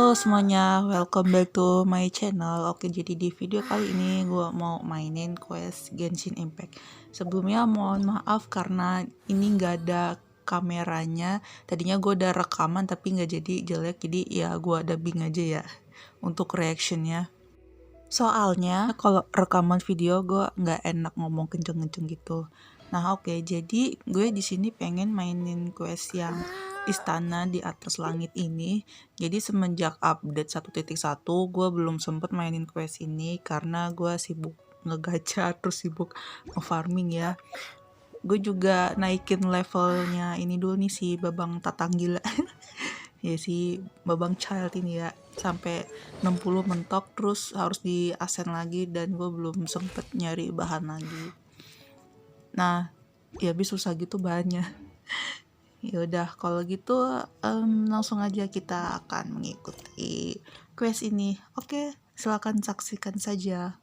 Halo semuanya, welcome back to my channel. Oke, jadi di video kali ini gue mau mainin quest Genshin Impact. Sebelumnya mohon maaf karena ini nggak ada kameranya. Tadinya gue udah rekaman tapi nggak jadi, jelek. Jadi ya gue dubbing aja ya untuk reactionnya. Soalnya kalau rekaman video gue nggak enak ngomong kenceng-kenceng gitu. Nah oke, jadi gue di sini pengen mainin quest yang Istana di atas langit ini. Jadi semenjak update 1.1 gue belum sempet mainin quest ini karena gue sibuk ngegacha terus sibuk nge-farming ya. Gue juga naikin levelnya ini dulu nih si Babang Tatang Gila. Ya si Babang Child ini ya sampai 60 mentok, terus harus di asen lagi dan gue belum sempet nyari bahan lagi. Nah ya habis susah gitu bahannya. Ya udah kalau gitu langsung aja kita akan mengikuti quest ini. Oke, silakan saksikan saja.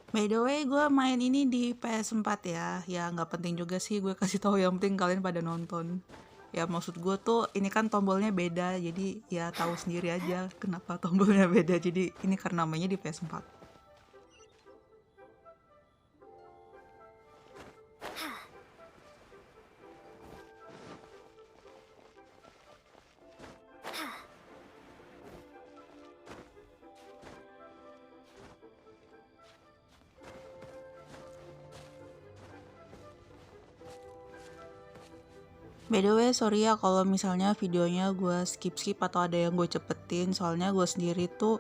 By the way, gue main ini di PS4 ya. Ya nggak penting juga sih gue kasih tahu, yang penting kalian pada nonton. Ya maksud gue tuh ini kan tombolnya beda, jadi ya tahu sendiri aja kenapa tombolnya beda. Jadi ini karena mainnya di PS4. By the way, sorry ya kalau misalnya videonya gue skip-skip atau ada yang gue cepetin, soalnya gue sendiri tuh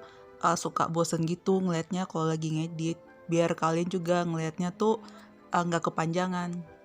suka bosen gitu ngelihatnya kalau lagi ngedit. Biar kalian juga ngelihatnya tuh nggak kepanjangan.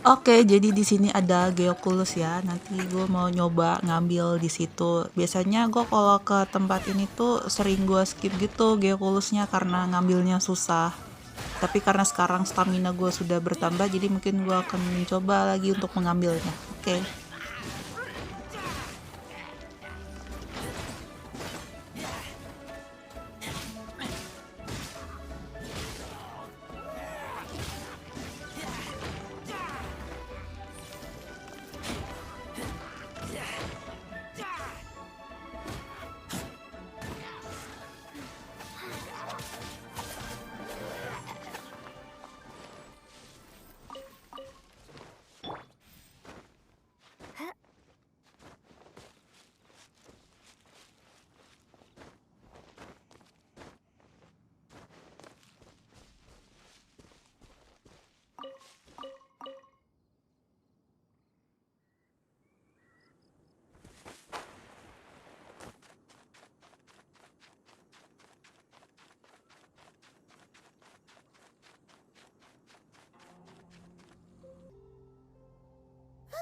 Oke, jadi di sini ada geokulus ya. Nanti gue mau nyoba ngambil di situ. Biasanya gue kalau ke tempat ini tuh sering gue skip gitu geokulusnya karena ngambilnya susah. Tapi karena sekarang stamina gue sudah bertambah, jadi mungkin gue akan mencoba lagi untuk mengambilnya. Oke.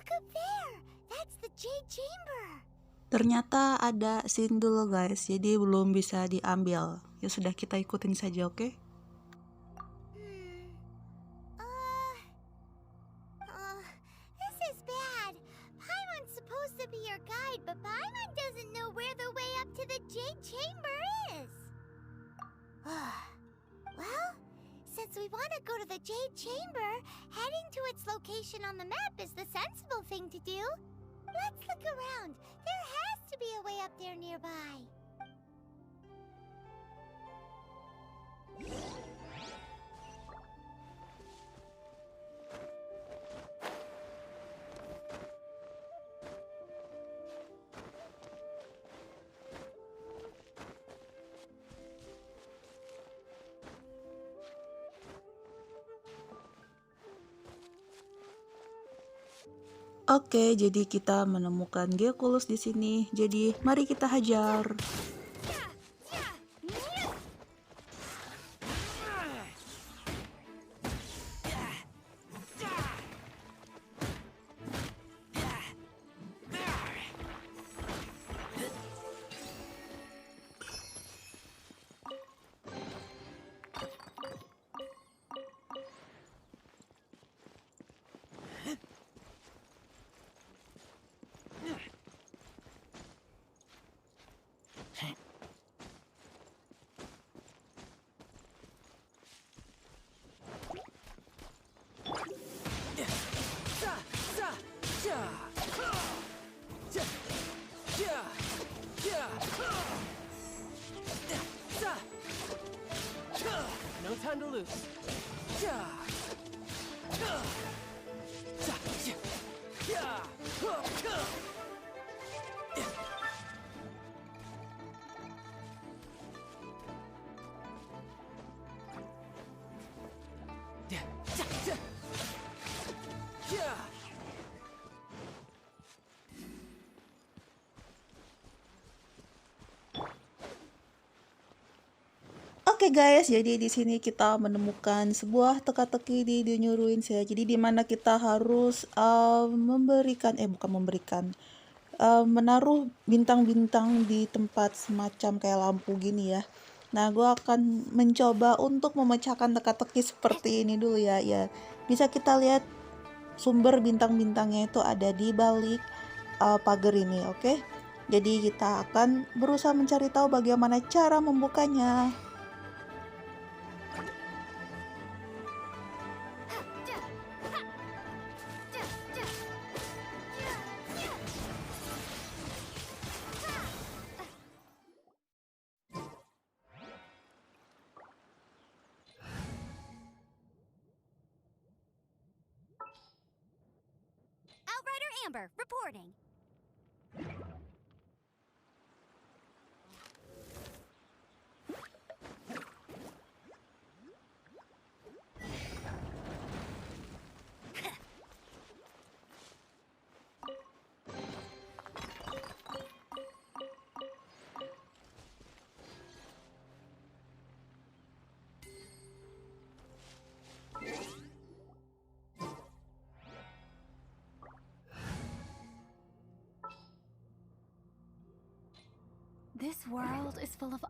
Look up there. That's the jade chamber. Ternyata ada scene dulu guys, jadi belum bisa diambil. Ya sudah, kita ikutin saja, oke? This is bad. Paimon's supposed to be your guide, but Paimon doesn't know where the way up to the jade chamber is. Well, since we want to go to the jade chamber, heading to its location on the map is the sensible thing to do. Let's look around. There has to be a way up there nearby. Oke, jadi kita menemukan Gekulus di sini. Jadi, mari kita hajar. No time to lose. Oke guys, jadi di sini kita menemukan sebuah teka-teki di dunia ruins ya. Jadi di mana kita harus menaruh bintang-bintang di tempat semacam kayak lampu gini ya. Nah, gue akan mencoba untuk memecahkan teka-teki seperti ini dulu ya. Ya, bisa kita lihat sumber bintang-bintangnya itu ada di balik pagar ini, oke? Jadi kita akan berusaha mencari tahu bagaimana cara membukanya. Outrider Amber, reporting. This world is full of...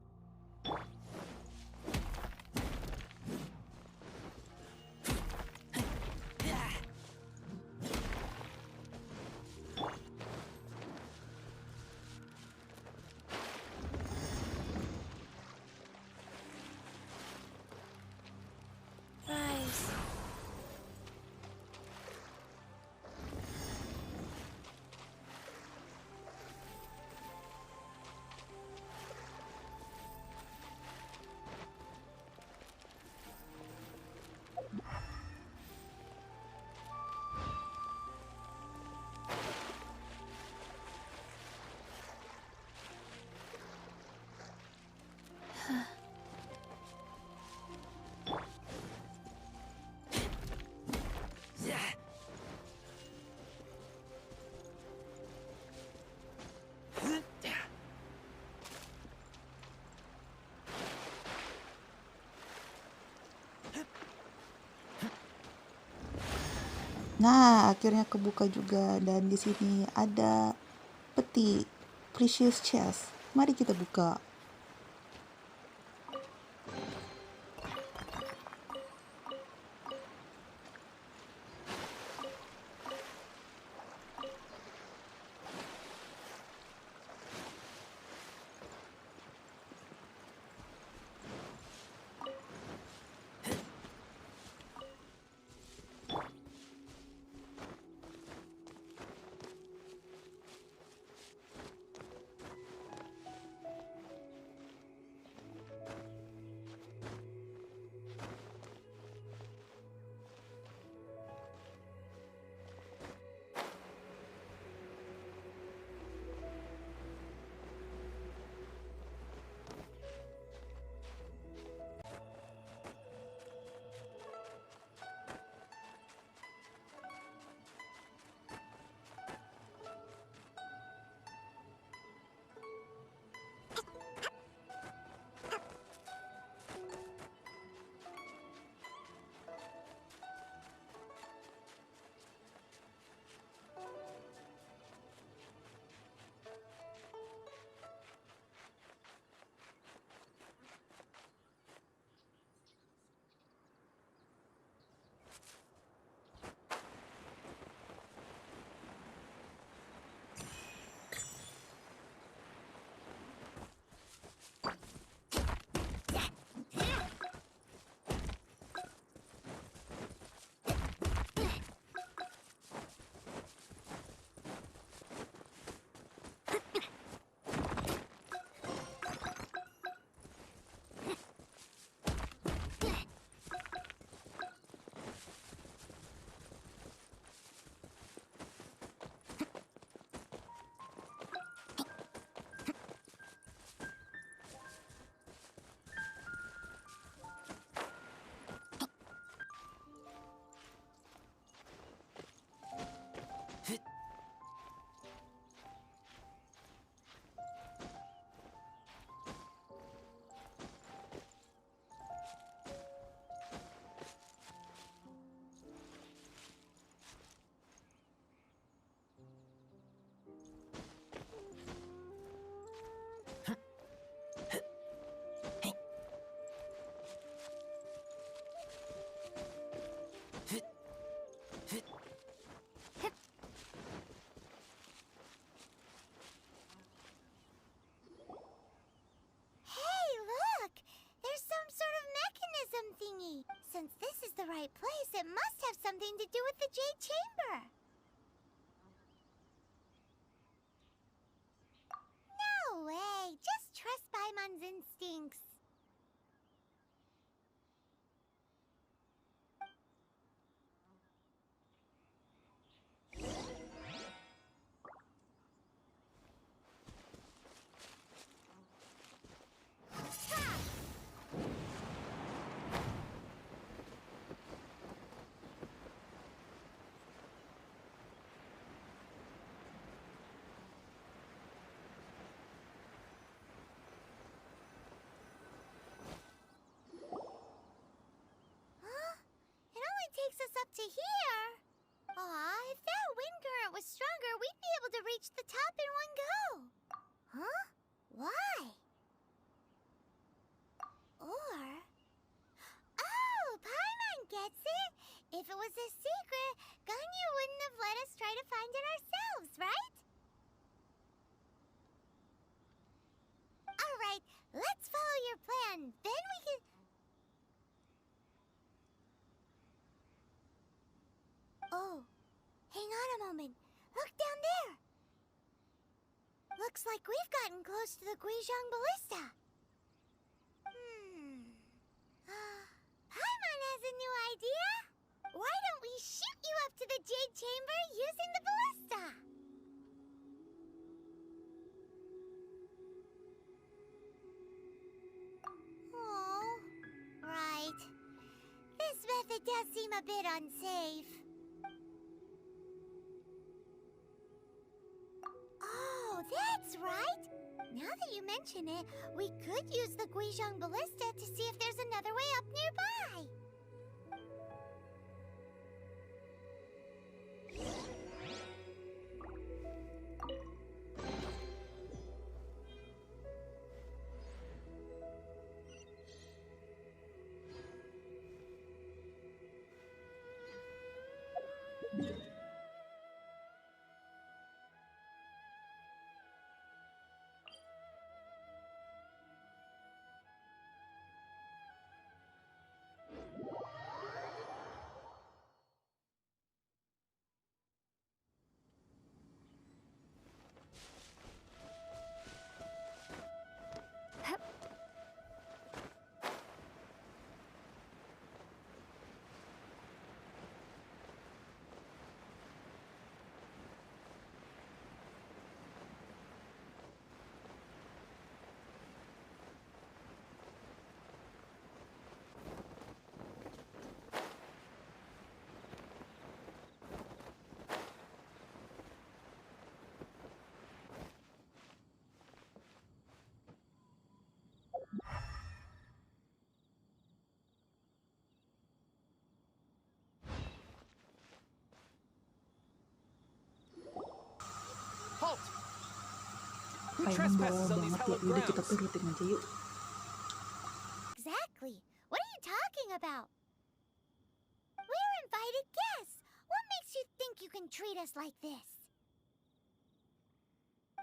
Nah, akhirnya kebuka juga dan di sini ada peti precious chest. Mari kita buka. Hey, look! There's some sort of mechanism thingy. Since this is the right place, it must have something to do with the Jade Chamber. No way! Just trust Paimon's instincts. Huh? It only takes us up to here. Aw, if that wind current was stronger, we'd be able to reach the top in one go. Huh? Why? Or... Oh, Paimon gets it! If it was a secret, Ganyu wouldn't have let us try to find it ourselves, right? Alright, let's follow your plan. Then we can... Oh, hang on a moment. Look down there. Looks like we've gotten close to the Guizhong Ballista. Paimon has a new idea. Why don't we shoot you up to the Jade Chamber using the ballista? Oh, right. This method does seem a bit unsafe. Oh, that's right. Now that you mention it, we could use the Guizhong Ballista to see if there's another way up nearby. Who Paimon trespasses bawa on these banget ya. hallowed Yaudah kita grounds? turutin aja yuk. Exactly. What are you talking about? We're invited guests. What makes you think you can treat us like this?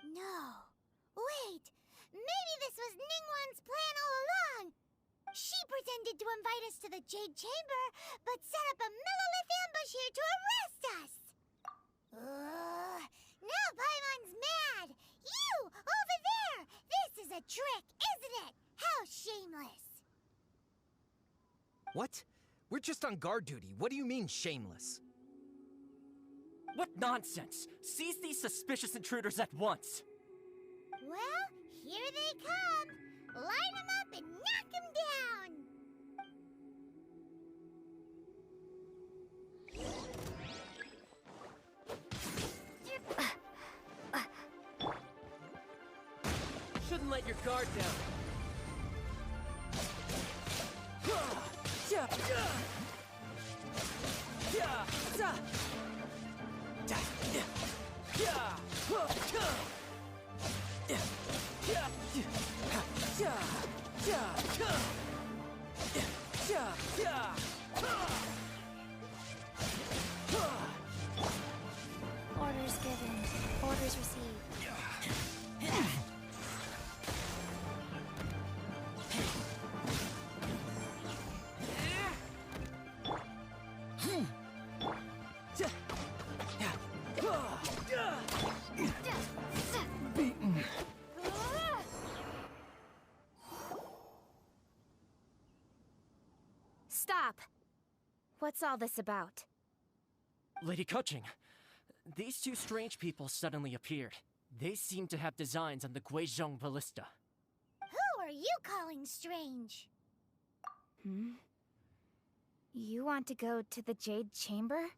No. Wait. Maybe this was Ningguang's plan all along. She pretended to invite us to the Jade Chamber, but set up a millilith ambush here to arrest us. Now Paimon's mad. You, over there. This is a trick, isn't it? How shameless. What? We're just on guard duty. What do you mean, shameless? What nonsense! Seize these suspicious intruders at once! Well, here they come. Line them up and knock them down. Shouldn't let your guard down. Orders given. Orders received. Stop! What's all this about? Lady Kuching, these two strange people suddenly appeared. They seem to have designs on the Guizhong ballista. Who are you calling strange? You want to go to the Jade Chamber?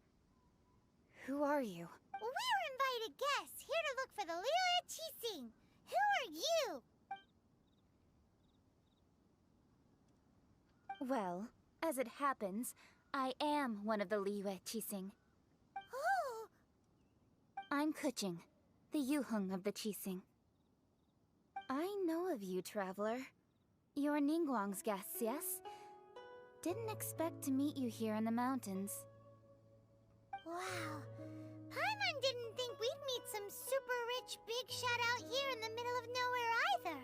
Who are you? We're invited guests here to look for the Liu Qixing. Who are you? Well, as it happens, I am one of the Liu Qixing. Oh, I'm Kuching, the Yuheng of the Qixing. I know of you, traveler. You're Ningguang's guests, yes? Didn't expect to meet you here in the mountains. wow. Paimon didn't think we'd meet some super rich big shot out here in the middle of nowhere either.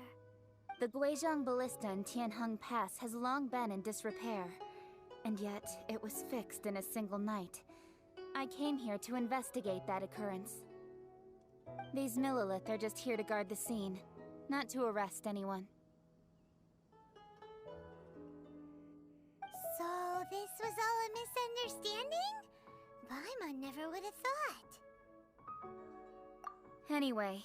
The Guizhong ballista in Tianheng Pass has long been in disrepair, and yet it was fixed in a single night. I came here to investigate that occurrence. These millilith are just here to guard the scene, not to arrest anyone. So this was all a misunderstanding? Paimon never would have thought. Anyway,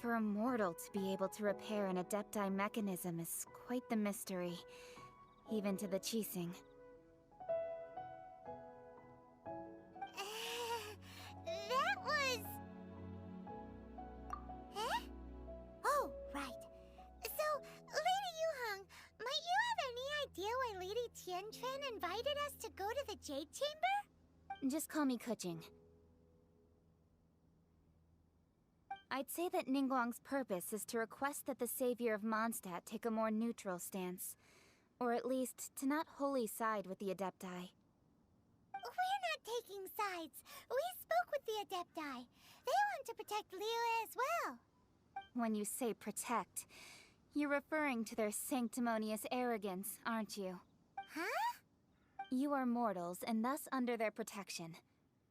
for a mortal to be able to repair an adepti mechanism is quite the mystery, even to the Qixing. That was... Eh? Oh, right. So, Lady Yuheng, might you have any idea why Lady Tianquan invited us to go to the Jade Chamber? Just call me Kuching. I'd say that Ningguang's purpose is to request that the savior of Mondstadt take a more neutral stance. Or at least, to not wholly side with the Adepti. We're not taking sides. We spoke with the Adepti. They want to protect Liu as well. When you say protect, you're referring to their sanctimonious arrogance, aren't you? Huh? You are mortals, and thus under their protection.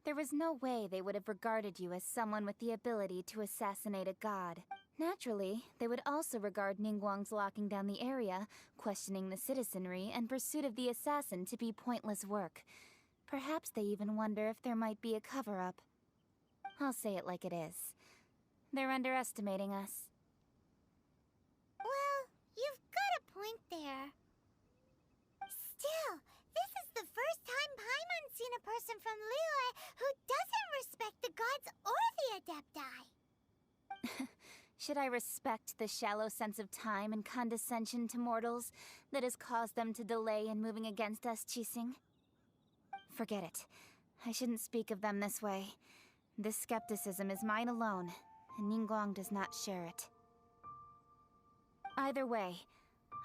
There was no way they would have regarded you as someone with the ability to assassinate a god. Naturally, they would also regard Ningguang's locking down the area, questioning the citizenry, and pursuit of the assassin to be pointless work. Perhaps they even wonder if there might be a cover-up. I'll say it like it is. They're underestimating us. Well, you've got a point there. Still, this is the first time Paimon's seen a person from Liyue who doesn't respect the gods or the Adepti. Should I respect the shallow sense of time and condescension to mortals that has caused them to delay in moving against us, Qixing? Forget it. I shouldn't speak of them this way. This skepticism is mine alone, and Ningguang does not share it. Either way,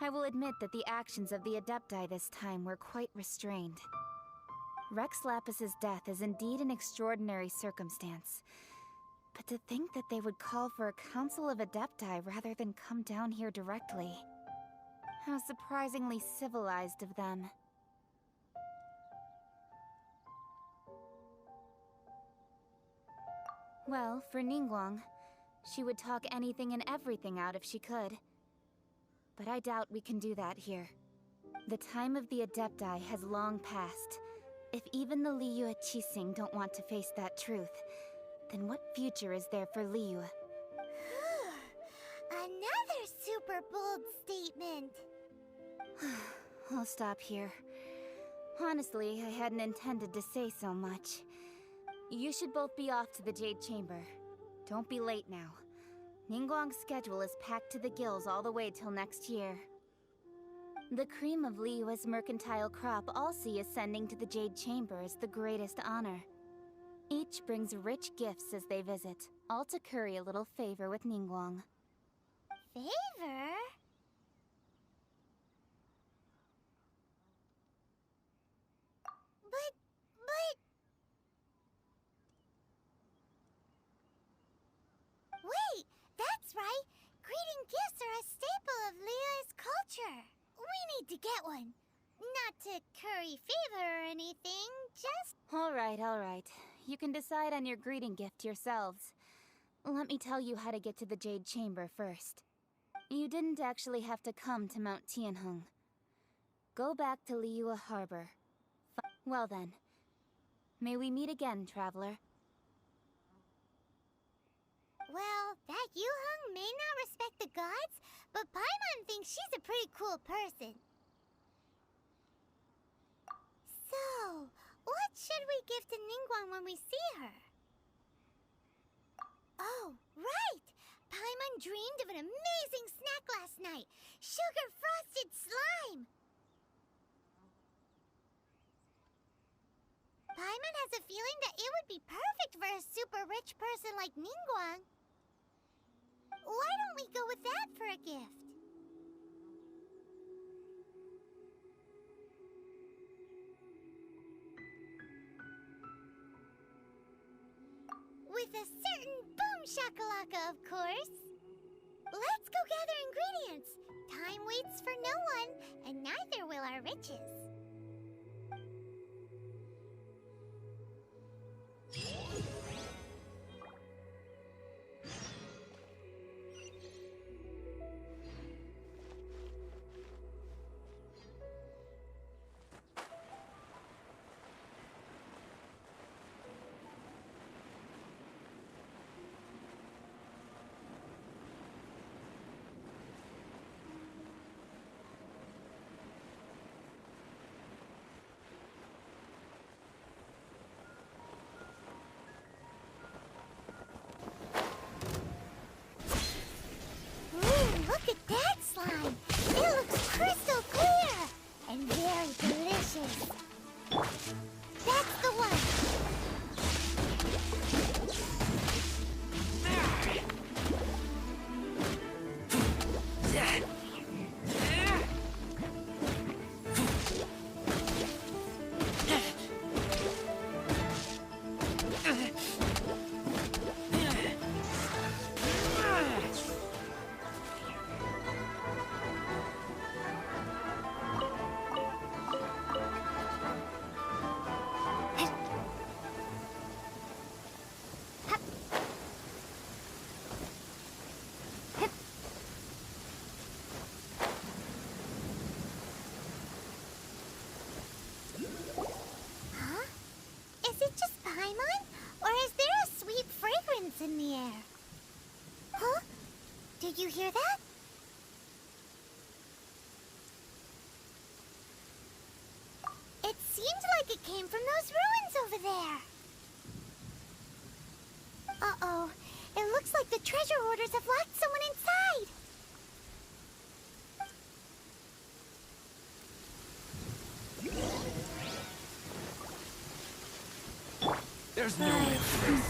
I will admit that the actions of the Adepti this time were quite restrained. Rex Lapis's death is indeed an extraordinary circumstance. But to think that they would call for a council of Adepti rather than come down here directly. How surprisingly civilized of them. Well, for Ningguang, she would talk anything and everything out if she could. But I doubt we can do that here. The time of the Adepti has long passed. If even the Liyue Qixing don't want to face that truth, then what future is there for Liyue? Another super bold statement. I'll stop here. Honestly, I hadn't intended to say so much. You should both be off to the Jade Chamber. Don't be late now. Ningguang's schedule is packed to the gills all the way till next year. The cream of Liyue's mercantile crop all see ascending to the Jade Chamber as the greatest honor. Each brings rich gifts as they visit, all to curry a little favor with Ningguang. Favor? But... Wait, that's right! Greeting gifts are a staple of Liyue's culture. We need to get one. Not to curry favor or anything, just... Alright. You can decide on your greeting gift yourselves. Let me tell you how to get to the Jade Chamber first. You didn't actually have to come to Mount Tianheng. Go back to Liyue Harbor. Well then, may we meet again, traveler. Well, that Yuheng may not respect the gods, but Paimon thinks she's a pretty cool person. So, what should we give to Ningguang when we see her? Oh, right! Paimon dreamed of an amazing snack last night! Sugar-frosted slime! Paimon has a feeling that it would be perfect for a super rich person like Ningguang. Why don't we go with that for a gift? With a certain boom shakalaka, of course. Let's go gather ingredients. Time waits for no one, and neither will our riches. Look at that slime! It looks crystal clear! And very delicious! That's the one! Is it just Paimon? Or is there a sweet fragrance in the air? Huh? Did you hear that? It seemed like it came from those ruins over there. Uh-oh. It looks like the treasure hoarders have locked someone inside. There's no way for this.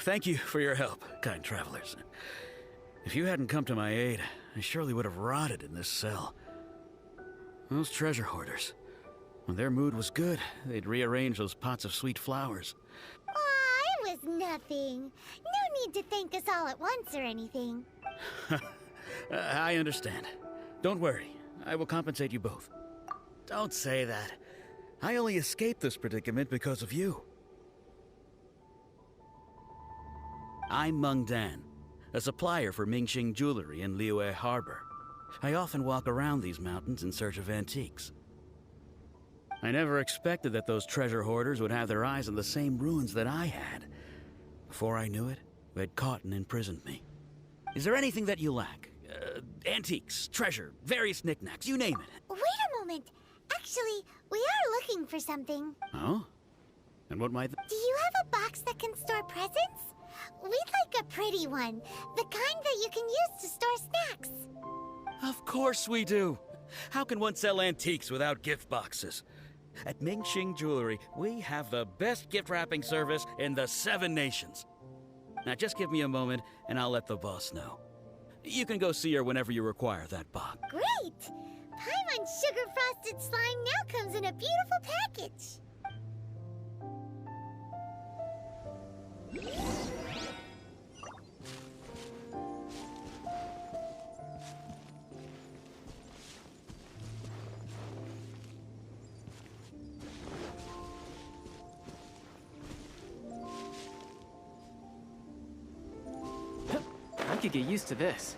Thank you for your help, kind travelers. If you hadn't come to my aid, I surely would have rotted in this cell. Those treasure hoarders, when their mood was good, they'd rearrange those pots of sweet flowers. Aw, it was nothing. No need to thank us all at once or anything. I understand. Don't worry, I will compensate you both. Don't say that. I only escaped this predicament because of you. I'm Meng Dan, a supplier for Mingxing jewelry in Liyue Harbor. I often walk around these mountains in search of antiques. I never expected that those treasure hoarders would have their eyes on the same ruins that I had. Before I knew it, they'd caught and imprisoned me. Is there anything that you lack? Antiques, treasure, various knickknacks, you name it. Wait a moment. Actually, we are looking for something. Oh? And what might... Do you have a box that can store presents? We'd like a pretty one. The kind that you can use to store snacks. Of course we do. How can one sell antiques without gift boxes? At Mingxing Jewelry, we have the best gift wrapping service in the 7 nations. Now just give me a moment and I'll let the boss know. You can go see her whenever you require that box. Great! Paimon Sugar Frosted Slime now comes in a beautiful package. I could get used to this.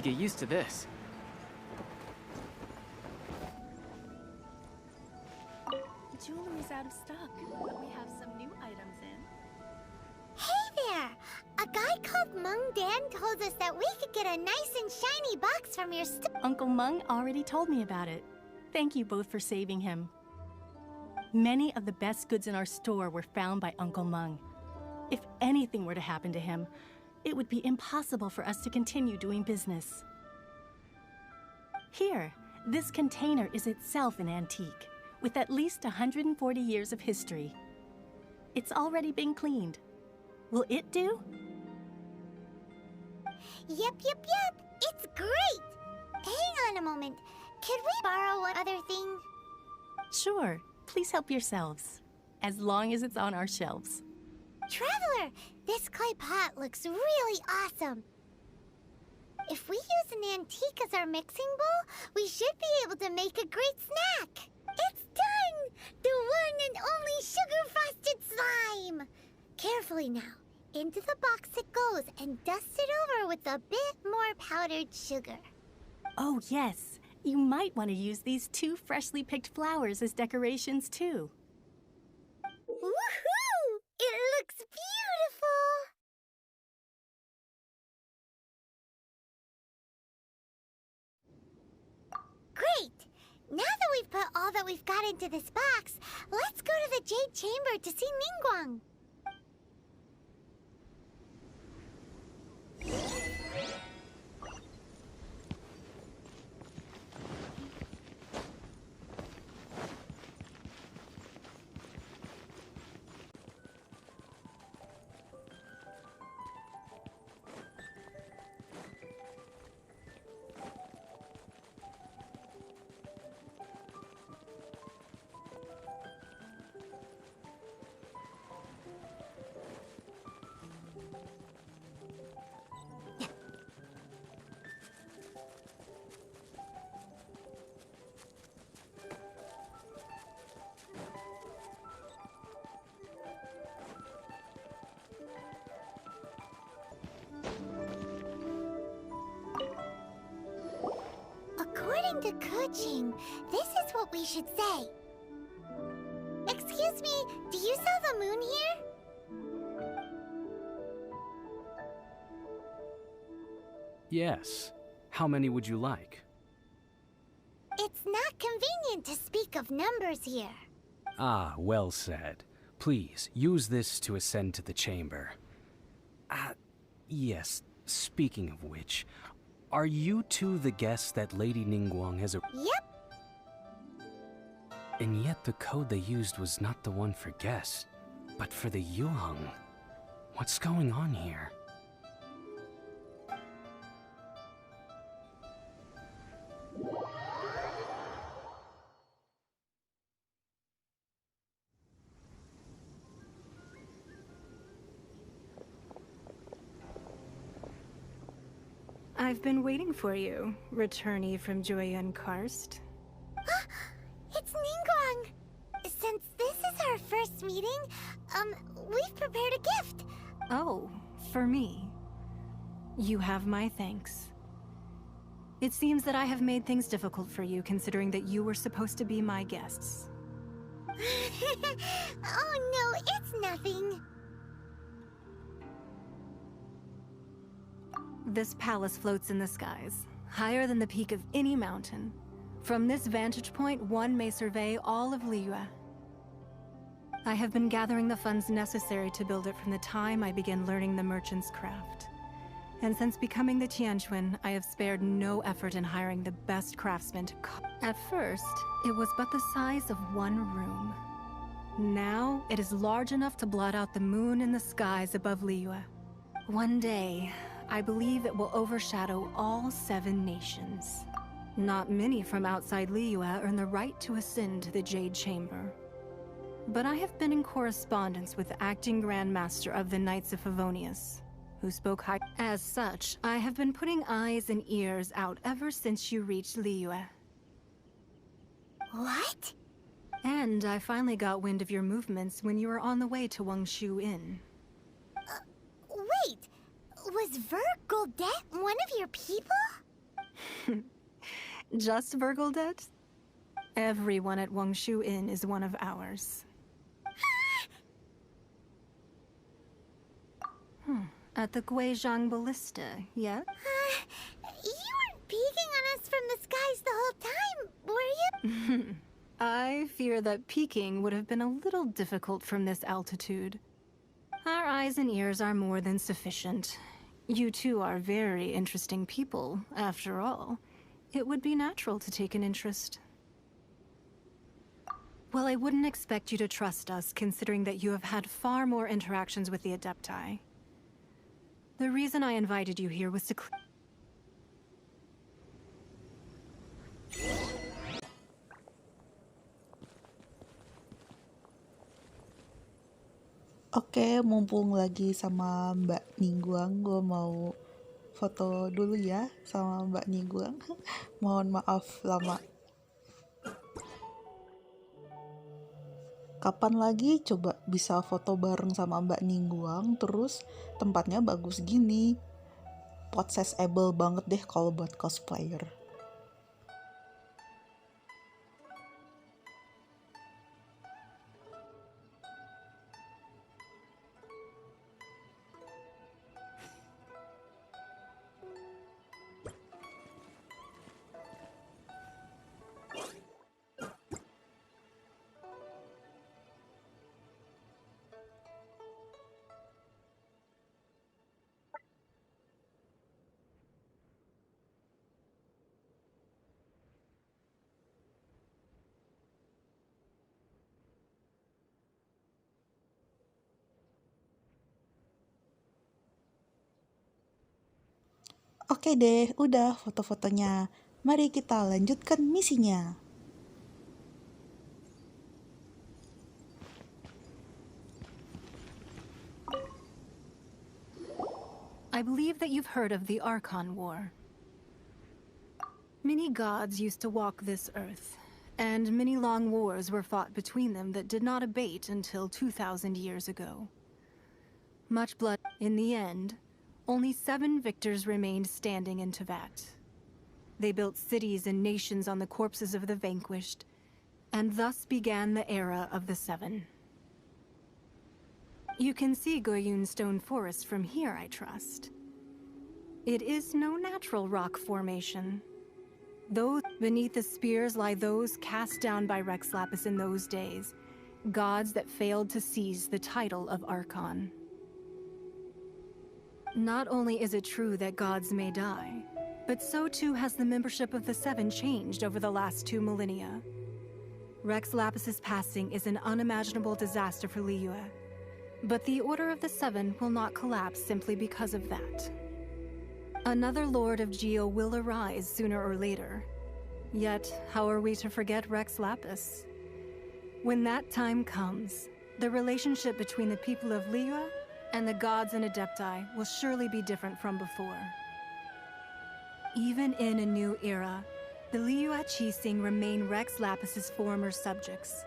Get used to this. Jewelry's out of stock, but we have some new items in. Hey there! A guy called Mung Dan told us that we could get a nice and shiny box from your store. Uncle Mung already told me about it. Thank you both for saving him. Many of the best goods in our store were found by Uncle Mung. If anything were to happen to him, it would be impossible for us to continue doing business. Here, this container is itself an antique, with at least 140 years of history. It's already been cleaned. Will it do? Yep. It's great! Hang on a moment. Could we borrow one other thing? Sure. Please help yourselves, as long as it's on our shelves. Traveler, this clay pot looks really awesome. If we use an antique as our mixing bowl, we should be able to make a great snack. It's done! The one and only sugar-frosted slime! Carefully now. Into the box it goes and dust it over with a bit more powdered sugar. Oh, yes. You might want to use these 2 freshly picked flowers as decorations, too. Woohoo! It looks beautiful! Great! Now that we've put all that we've got into this box, let's go to the Jade Chamber to see Ningguang. According to Kuching, this is what we should say. Excuse me, do you sell the moon here? Yes. How many would you like? It's not convenient to speak of numbers here. Ah, well said. Please, use this to ascend to the chamber. Yes, speaking of which, are you two the guests that Lady Ningguang has Yep. And yet the code they used was not the one for guests, but for the Yuheng. What's going on here? I've been waiting for you, returnee from Joyun Karst. It's Ningguang! Since this is our first meeting, we've prepared a gift. Oh, for me. You have my thanks. It seems that I have made things difficult for you, considering that you were supposed to be my guests. Oh no, it's nothing. This palace floats in the skies, higher than the peak of any mountain. From this vantage point, one may survey all of Liyue. I have been gathering the funds necessary to build it from the time I began learning the merchant's craft. And since becoming the Tianquan, I have spared no effort in hiring the best craftsmen to At first, it was but the size of one room. Now, it is large enough to blot out the moon in the skies above Liyue. One day, I believe it will overshadow all 7 nations. Not many from outside Liyue earn the right to ascend to the Jade Chamber. But I have been in correspondence with the acting Grand Master of the Knights of Favonius, who spoke high. As such, I have been putting eyes and ears out ever since you reached Liyue. What? And I finally got wind of your movements when you were on the way to Wangshu Inn. Wait! Was Ver Goldet one of your people? Just burgled it? Everyone at Wangshu Inn is one of ours. At the Guizhang Ballista, yeah? You weren't peeking on us from the skies the whole time, were you? I fear that peeking would have been a little difficult from this altitude. Our eyes and ears are more than sufficient. You two are very interesting people, after all. It would be natural to take an interest. Well, I wouldn't expect you to trust us, considering that you have had far more interactions with the Adepti. The reason I invited you here was to Oke, mumpung lagi sama Mbak Ningguang, gue mau foto dulu ya sama Mbak Ningguang. Mohon maaf lama. Kapan lagi coba bisa foto bareng sama Mbak Ningguang, terus tempatnya bagus gini. Possessable banget deh kalau buat cosplayer. Oke deh, udah foto-fotonya. Mari kita lanjutkan misinya. I believe that you've heard of the Archon War. Many gods used to walk this earth, and many long wars were fought between them that did not abate until 2,000 years ago. Much blood. In the end, only 7 victors remained standing in Teyvat. They built cities and nations on the corpses of the vanquished, and thus began the era of the 7. You can see Goyun Stone Forest from here, I trust. It is no natural rock formation. Though beneath the spears lie those cast down by Rex Lapis in those days, gods that failed to seize the title of Archon. Not only is it true that gods may die, but so too has the membership of the 7 changed over the last 2 millennia. Rex Lapis's passing is an unimaginable disaster for Liyue, but the Order of the 7 will not collapse simply because of that. Another Lord of Geo will arise sooner or later. Yet, how are we to forget Rex Lapis? When that time comes, the relationship between the people of Liyue and the gods and Adepti will surely be different from before. Even in a new era, the Liyue Qixing remain Rex Lapis's former subjects.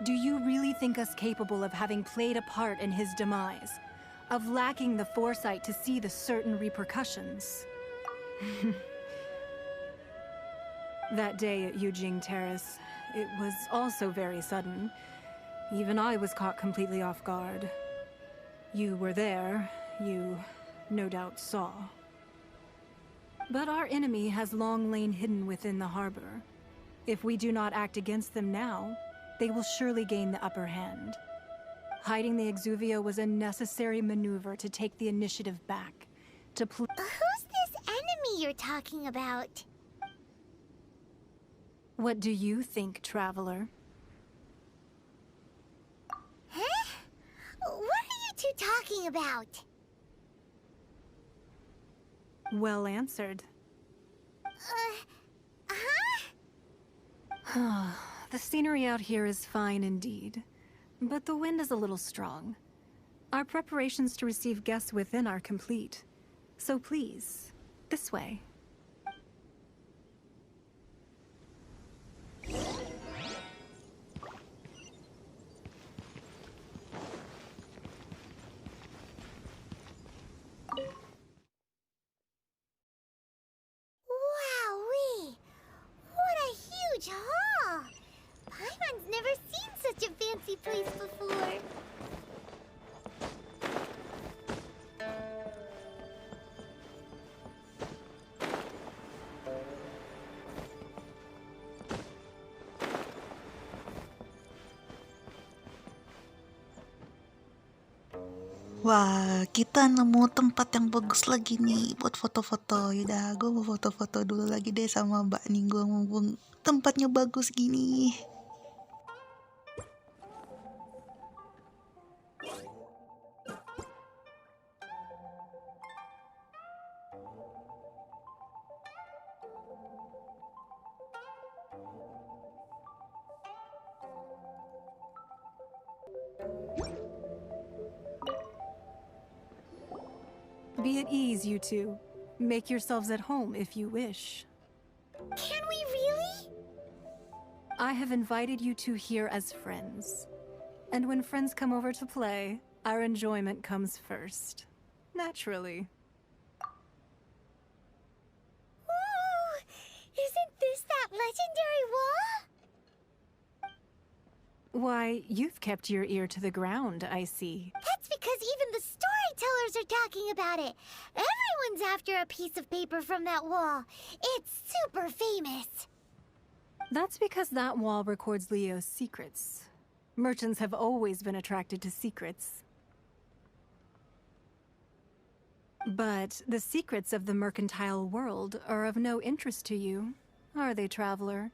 Do you really think us capable of having played a part in his demise? Of lacking the foresight to see the certain repercussions? That day at Yujing Terrace, it was also very sudden. Even I was caught completely off guard. You were there, you no doubt saw. But our enemy has long lain hidden within the harbor. If we do not act against them now, they will surely gain the upper hand. Hiding the Exuvio was a necessary maneuver to take the initiative back. Who's this enemy you're talking about? What do you think, Traveler? Huh? What are you two talking about? Well answered. Huh? The scenery out here is fine indeed, but the wind is a little strong. Our preparations to receive guests within are complete, so please, this way. Wowee! Wah, kita nemu tempat yang bagus lagi nih buat foto-foto. Yaudah, gue mau foto-foto dulu lagi deh sama Mbak nih. Gue mumpung tempatnya bagus gini. Be at ease, you two. Make yourselves at home if you wish. Can we really? I have invited you two here as friends. And when friends come over to play, our enjoyment comes first. Naturally. Ooh, isn't this that legendary wall? Why, you've kept your ear to the ground, I see. That's because even the storytellers are talking about it. Everyone's after a piece of paper from that wall. It's super famous. That's because that wall records Leo's secrets. Merchants have always been attracted to secrets. But the secrets of the mercantile world are of no interest to you, are they, traveler?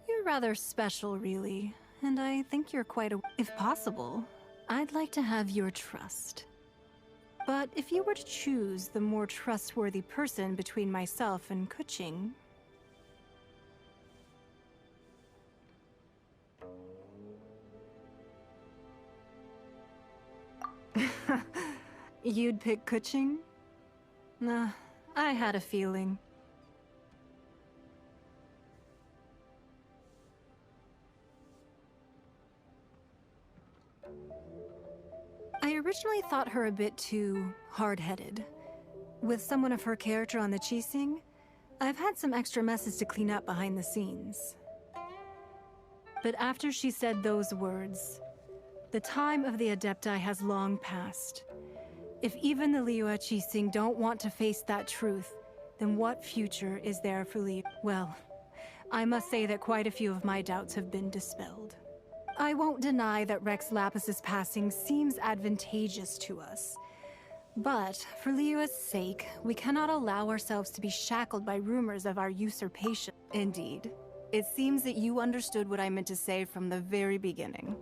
You're rather special, really, and I think you're quite If possible, I'd like to have your trust. But if you were to choose the more trustworthy person between myself and Kuching... You'd pick Kuching? Nah, I had a feeling. I originally thought her a bit too hard-headed. With someone of her character on the Qixing, I've had some extra messes to clean up behind the scenes. But after she said those words, the time of the Adepti has long passed. If even the Liyue Qixing don't want to face that truth, then what future is there for Liyue? Well, I must say that quite a few of my doubts have been dispelled. I won't deny that Rex Lapis's passing seems advantageous to us. But, for Liyue's sake, we cannot allow ourselves to be shackled by rumors of our usurpation. Indeed. It seems that you understood what I meant to say from the very beginning.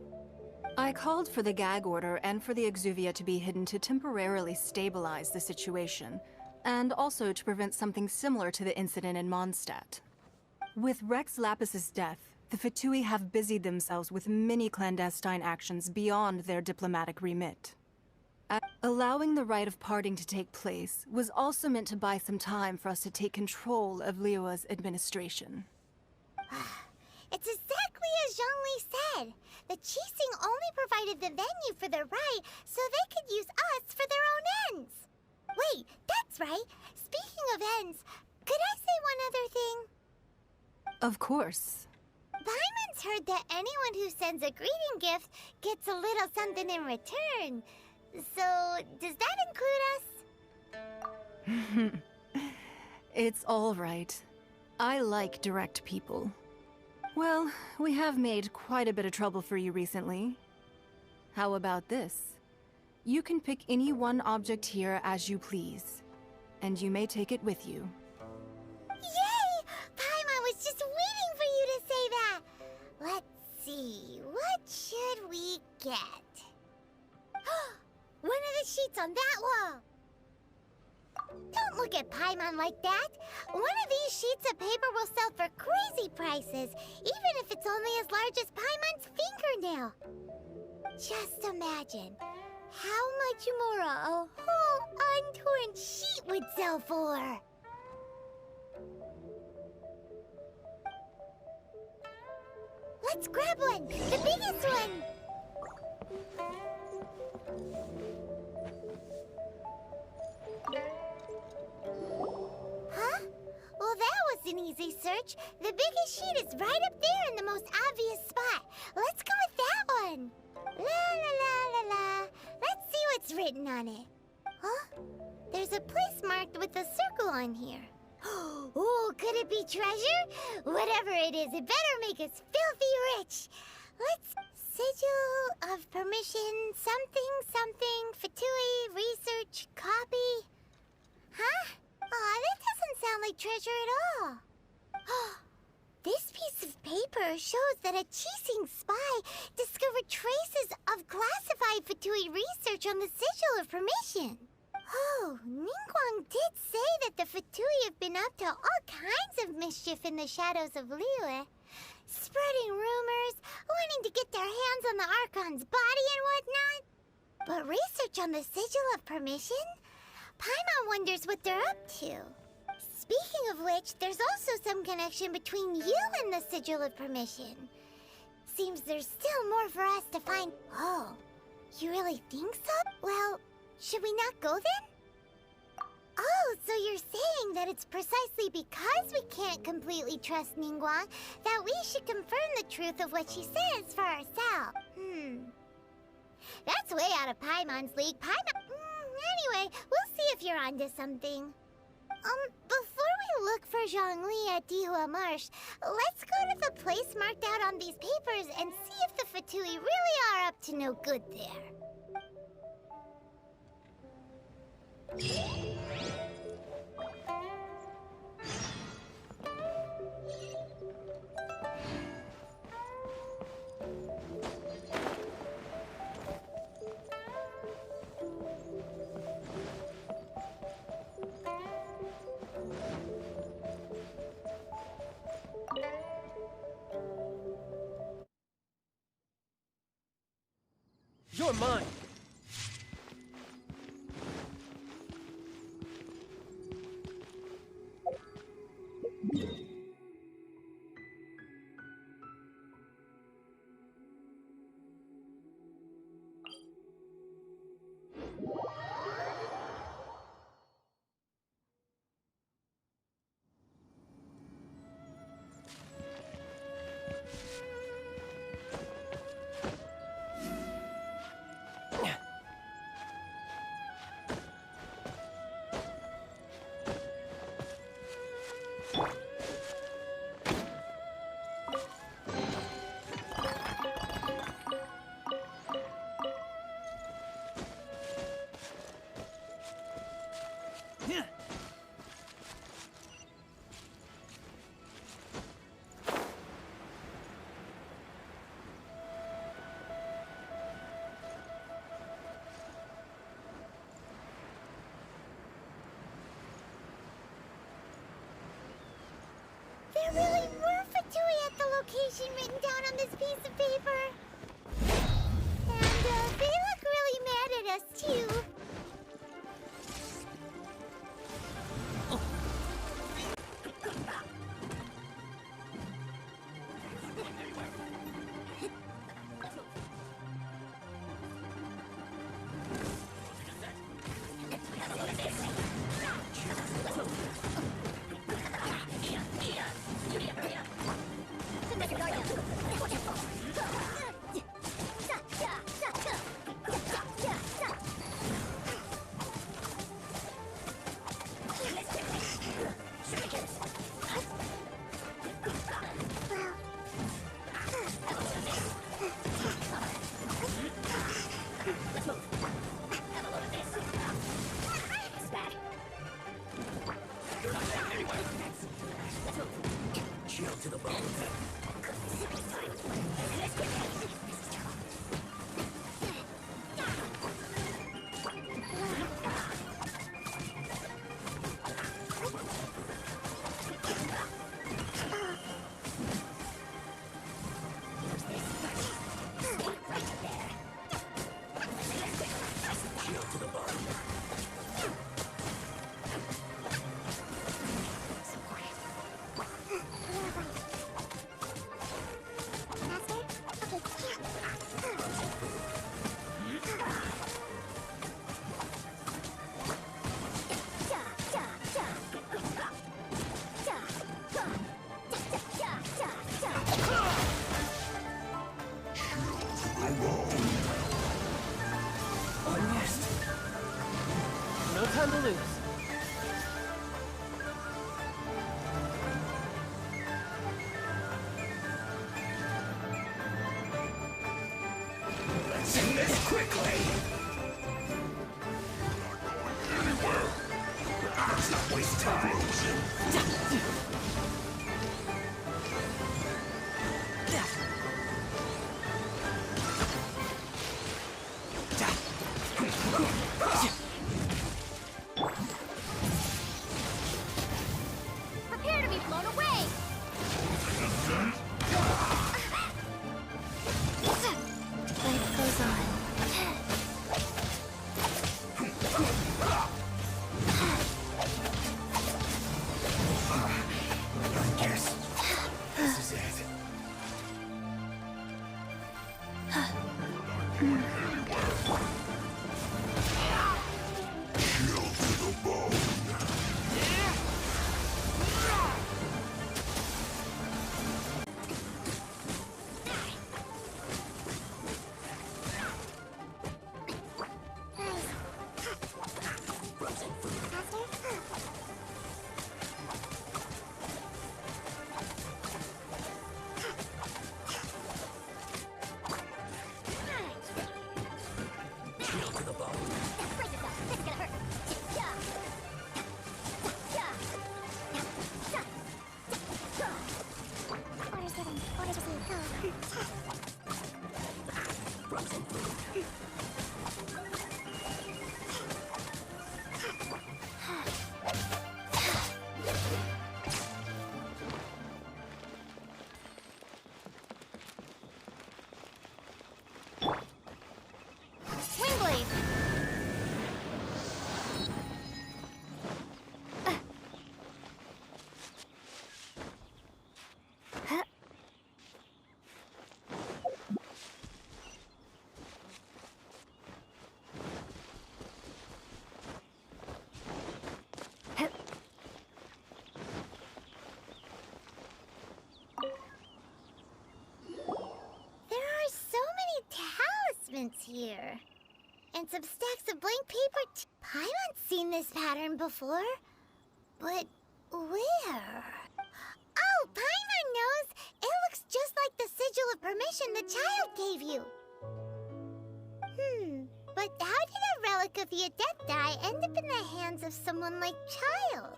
I called for the gag order and for the Exuvia to be hidden to temporarily stabilize the situation, and also to prevent something similar to the incident in Mondstadt. With Rex Lapis's death, the Fatui have busied themselves with many clandestine actions beyond their diplomatic remit. Allowing the rite of parting to take place was also meant to buy some time for us to take control of Liyue's administration. It's exactly as Zhongli said. The Qixing only provided the venue for the rite so they could use us for their own ends. Wait, that's right. Speaking of ends, could I say one other thing? Of course. Byman's heard that anyone who sends a greeting gift gets a little something in return. So, does that include us? It's all right. I like direct people. Well, we have made quite a bit of trouble for you recently. How about this? You can pick any one object here as you please, and you may take it with you. Yay! Paimon was just waiting for you to say that! Let's see, what should we get? One of the sheets on that wall! Don't look at Paimon like that! One of these sheets of paper will sell for crazy prices, even if it's only as large as Paimon's fingernail. Just imagine how much more a whole untorn sheet would sell for. Let's grab one! The biggest one! Huh? Well, that was an easy search. The biggest sheet is right up there in the most obvious spot. Let's go with that one. La la la la la. Let's see what's written on it. Huh? There's a place marked with a circle on here. Oh, could it be treasure? Whatever it is, it better make us filthy rich. Let's Sigil of permission, something, Fatui, research, copy. Huh? Aw, that doesn't sound like treasure at all. This piece of paper shows that a Chising spy discovered traces of classified Fatui research on the Sigil of Permission. Oh, Ningguang did say that the Fatui have been up to all kinds of mischief in the shadows of Liyue, spreading rumors, wanting to get their hands on the Archon's body and whatnot. But research on the Sigil of Permission? Paimon wonders what they're up to. Speaking of which, there's also some connection between you and the Sigil of Permission. Seems there's still more for us to find. Oh, you really think so? Well, should we not go then? Oh, so you're saying that it's precisely because we can't completely trust Ningguang that we should confirm the truth of what she says for ourselves. That's way out of Paimon's league. Anyway, we'll see if you're onto something. Before we look for Zhongli at Dihua Marsh, let's go to the place marked out on these papers and see if the Fatui really are up to no good there. You're mine! There really were Fatui at the location written down on this piece of paper. And they look really mad at us, too. Prepare to be blown away! Life goes on. Yes. This is it. Wingblade! There are so many talismans here. And some stacks of blank paper. Paimon's seen this pattern before. But where? Oh, Paimon knows! It looks just like the sigil of permission the child gave you. But how did a relic of the Adepti end up in the hands of someone like Child?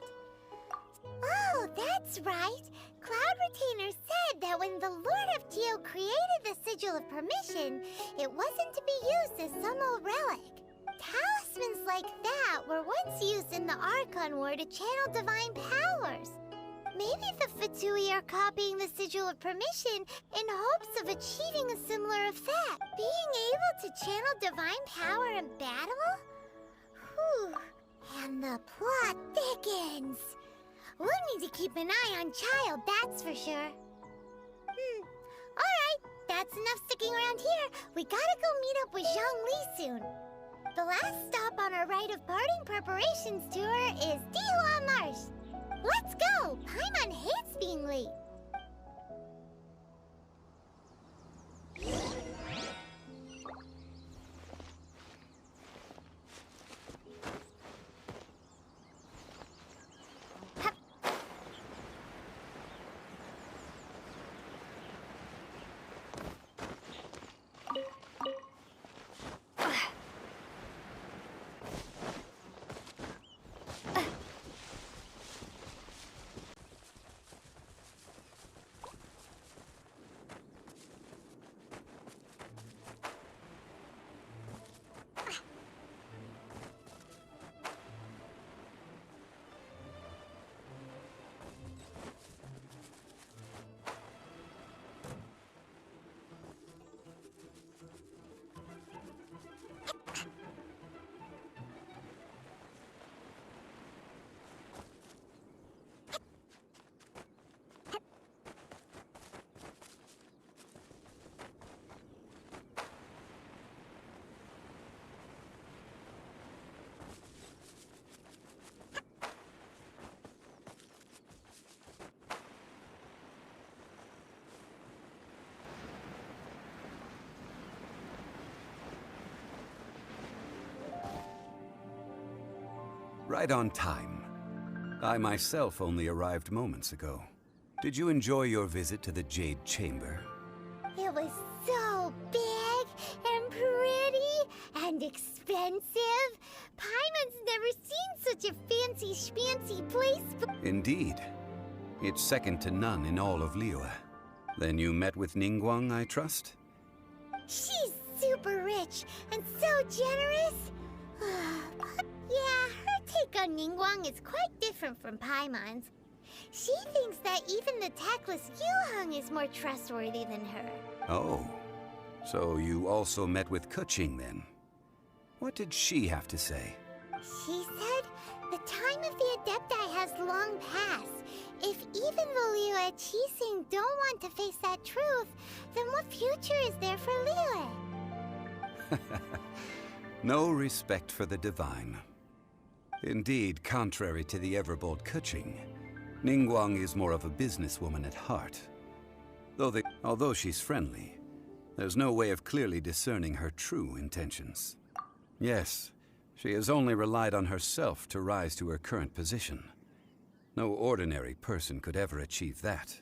Oh, that's right. Cloud Retainer said that when the Lord of Geo created the Sigil of Permission, it wasn't to be used as some old relic. Talismans like that were once used in the Archon War to channel divine powers. Maybe the Fatui are copying the Sigil of Permission in hopes of achieving a similar effect. Being able to channel divine power in battle? Whew. And the plot thickens. We'll need to keep an eye on Child, that's for sure. Alright, that's enough sticking around here. We gotta go meet up with Zhongli soon. The last stop on our rite of parting preparations tour is Dihua Marsh. Let's go! Paimon hates being late. Right on time. I myself only arrived moments ago. Did you enjoy your visit to the Jade Chamber? It was so big and pretty And expensive? Paimon's never seen such a fancy schmancy place. Indeed. It's second to none in all of Liyue. Then you met with Ningguang, I trust? She's super rich and so generous. Yeah, her take on Ningguang is quite different from Paimon's. She thinks that even the tactless Yuheng is more trustworthy than her. Oh. So you also met with Keqing then? What did she have to say? She said the time of the Adepti has long passed. If even the Liyue Qixing don't want to face that truth, then what future is there for Liyue? No respect for the divine. Indeed, contrary to the ever-bold Keqing, Ningguang is more of a businesswoman at heart. Although she's friendly, there's no way of clearly discerning her true intentions. Yes, she has only relied on herself to rise to her current position. No ordinary person could ever achieve that.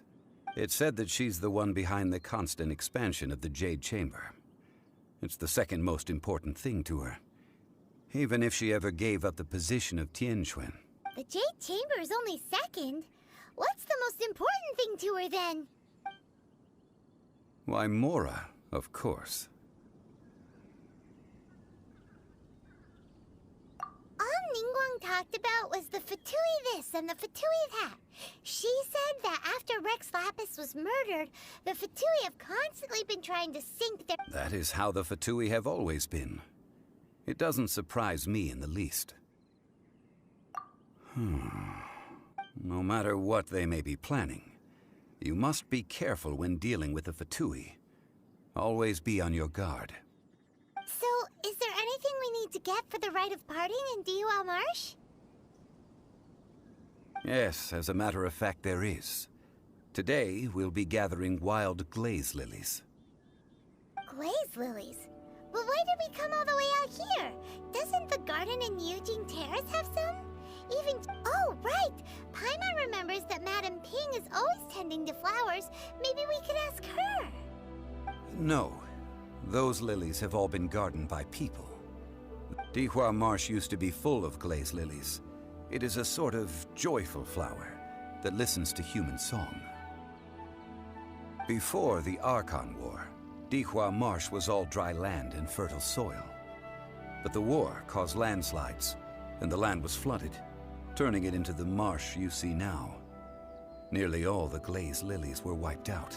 It's said that she's the one behind the constant expansion of the Jade Chamber. It's the second most important thing to her. Even if she ever gave up the position of Tianquan. The Jade Chamber is only second. What's the most important thing to her then? Why, Mora, of course. All Ningguang talked about was the Fatui this and the Fatui that. She said that after Rex Lapis was murdered, the Fatui have constantly been trying to sink their... That is how the Fatui have always been. It doesn't surprise me in the least. No matter what they may be planning, you must be careful when dealing with the Fatui. Always be on your guard. So, is there anything we need to get for the rite of parting in Diwa Marsh? Yes, as a matter of fact, there is. Today, we'll be gathering wild glaze lilies. Glaze lilies? But why did we come all the way out here? Doesn't the garden in Eugene Terrace have some? Oh, right! Paimon remembers that Madame Ping is always tending to flowers. Maybe we could ask her. No. Those lilies have all been gardened by people. Dihua Marsh used to be full of glaze lilies. It is a sort of joyful flower that listens to human song. Before the Archon War, Dihua Marsh was all dry land and fertile soil. But the war caused landslides, and the land was flooded, turning it into the marsh you see now. Nearly all the glaze lilies were wiped out.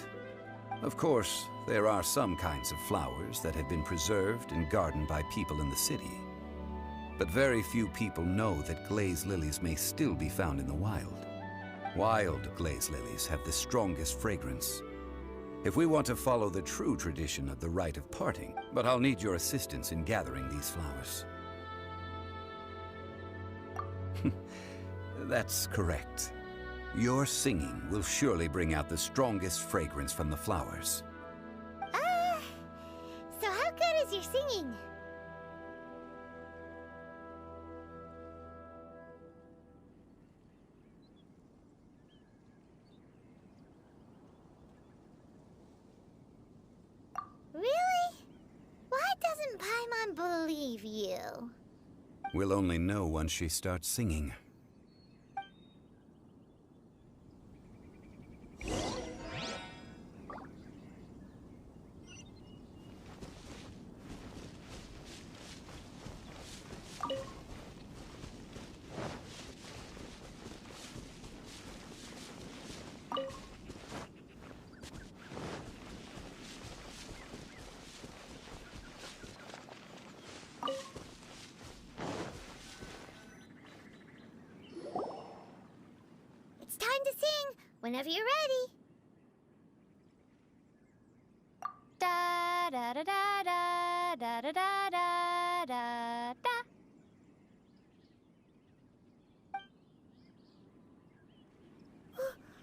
Of course, there are some kinds of flowers that have been preserved and gardened by people in the city. But very few people know that glaze lilies may still be found in the wild. Wild glaze lilies have the strongest fragrance. If we want to follow the true tradition of the rite of parting, but I'll need your assistance in gathering these flowers. That's correct. Your singing will surely bring out the strongest fragrance from the flowers. So how good is your singing? Really? Why doesn't Paimon believe you? We'll only know once she starts singing. It's time to sing, whenever you're ready. Da da da da da da da da da da da.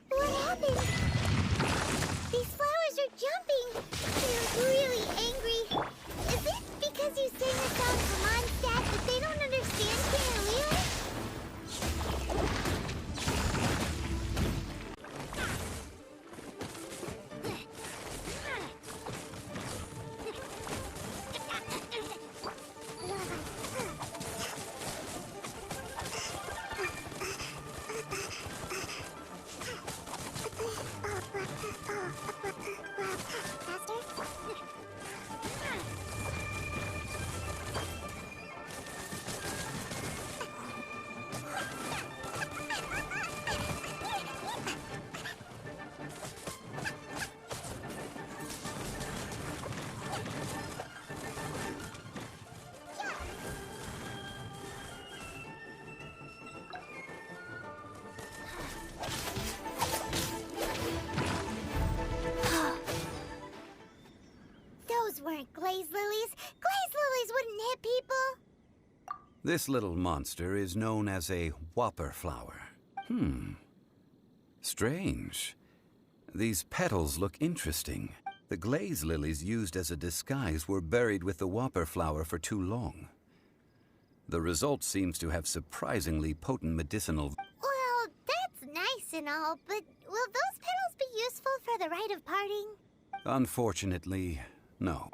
What happened? These flowers are jumping. They're really angry. Is it because you sang a song for Mondstadt that they don't understand Canaleo? This little monster is known as a whopper flower. Strange. These petals look interesting. The glaze lilies used as a disguise were buried with the whopper flower for too long. The result seems to have surprisingly potent medicinal... Well, that's nice and all, but will those petals be useful for the rite of parting? Unfortunately, no.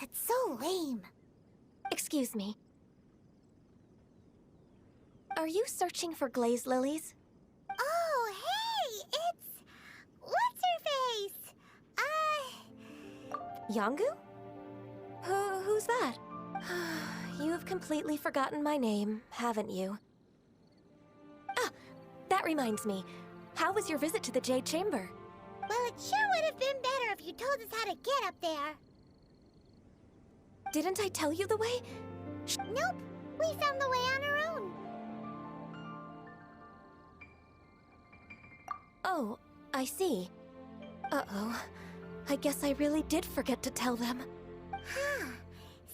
That's so lame. Excuse me. Are you searching for glaze lilies? Oh, hey! It's... What's-her-face? Yongu? Who's that? You've completely forgotten my name, haven't you? Ah, that reminds me. How was your visit to the Jade Chamber? Well, it sure would have been better if you told us how to get up there. Didn't I tell you the way? Nope, we found the way on our own. Oh, I see. Uh-oh. I guess I really did forget to tell them.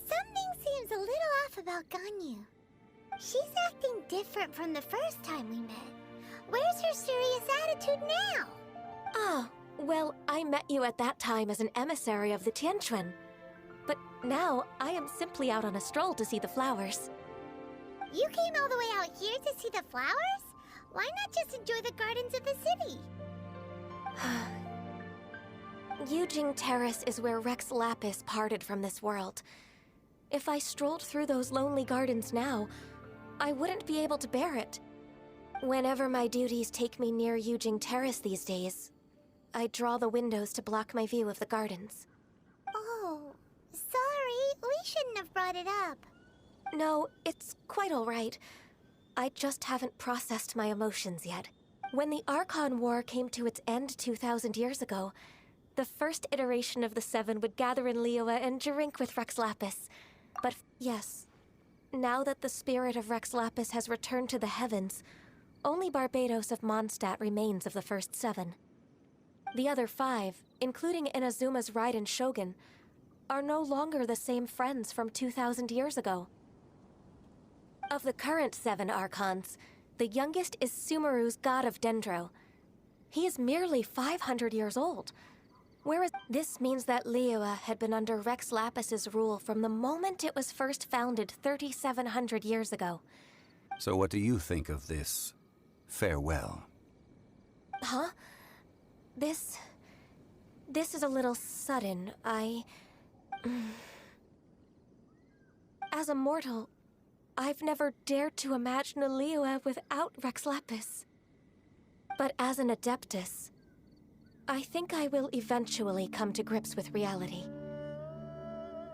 Something seems a little off about Ganyu. She's acting different from the first time we met. Where's her serious attitude now? Ah, well, I met you at that time as an emissary of the Tianquan. But now, I am simply out on a stroll to see the flowers. You came all the way out here to see the flowers? Why not just enjoy the gardens of the city? Yujing Terrace is where Rex Lapis parted from this world. If I strolled through those lonely gardens now, I wouldn't be able to bear it. Whenever my duties take me near Yujing Terrace these days, I draw the windows to block my view of the gardens. Oh, sorry, we shouldn't have brought it up. No, it's quite all right. I just haven't processed my emotions yet. When the Archon War came to its end 2,000 years ago, the first iteration of the Seven would gather in Liyue and drink with Rex Lapis. But yes, now that the spirit of Rex Lapis has returned to the heavens, only Barbados of Mondstadt remains of the first 7. The other 5, including Inazuma's Raiden Shogun, are no longer the same friends from 2,000 years ago. Of the current 7 Archons, the youngest is Sumeru's god of Dendro. He is merely 500 years old. Whereas this means that Liyue had been under Rex Lapis's rule from the moment it was first founded 3,700 years ago. So what do you think of this farewell? Huh? This is a little sudden. As a mortal, I've never dared to imagine a Liyue without Rex Lapis. But as an Adeptus, I think I will eventually come to grips with reality.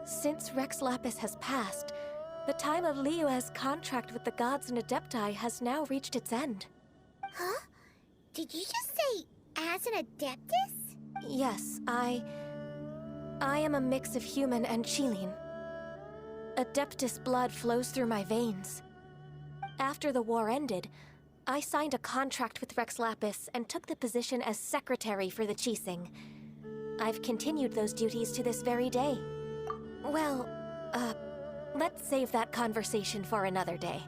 Since Rex Lapis has passed, the time of Liyue's contract with the gods and Adepti has now reached its end. Huh? Did you just say, as an Adeptus? Yes, I am a mix of human and Qilin. Adeptus blood flows through my veins. After the war ended, I signed a contract with Rex Lapis and took the position as secretary for the Qixing. I've continued those duties to this very day. Well, let's save that conversation for another day.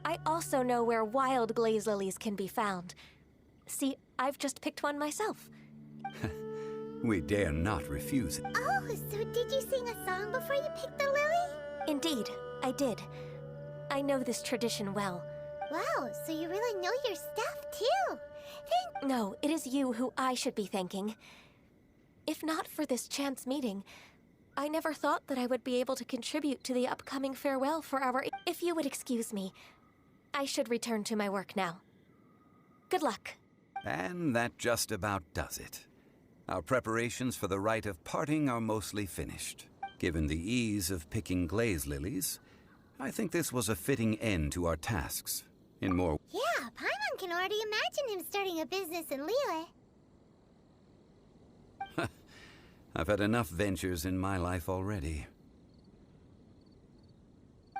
I also know where wild glaze lilies can be found. See, I've just picked one myself. We dare not refuse it. Oh, so did you sing a song before you picked the lily? Indeed, I did. I know this tradition well. Wow, so you really know your stuff, too. No, it is you who I should be thanking. If not for this chance meeting, I never thought that I would be able to contribute to the upcoming farewell for our... If you would excuse me, I should return to my work now. Good luck. And that just about does it. Our preparations for the rite of parting are mostly finished. Given the ease of picking glaze lilies, I think this was a fitting end to our tasks. In more... Yeah, Paimon can already imagine him starting a business in Liyue. I've had enough ventures in my life already.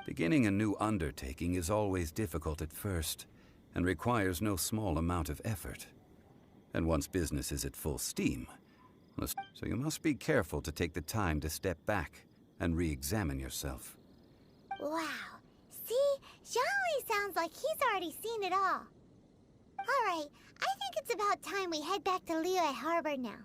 Beginning a new undertaking is always difficult at first, and requires no small amount of effort. And once business is at full steam, so you must be careful to take the time to step back and re-examine yourself. Wow. See, Xiaoli sounds like he's already seen it all. Alright, I think it's about time we head back to Liyue Harbor now.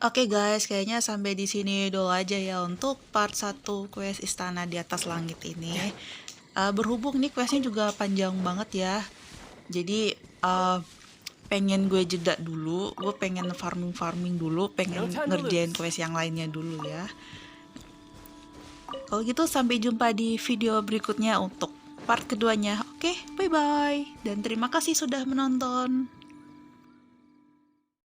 Oke guys, kayaknya sampai di sini dulu aja ya untuk part 1 quest Istana di atas langit ini. Berhubung nih questnya juga panjang banget ya. Jadi pengen gue jeda dulu, gue pengen farming dulu, pengen ngerjain quest yang lainnya dulu ya. Kalau gitu sampai jumpa di video berikutnya untuk part keduanya. Oke, bye bye dan terima kasih sudah menonton.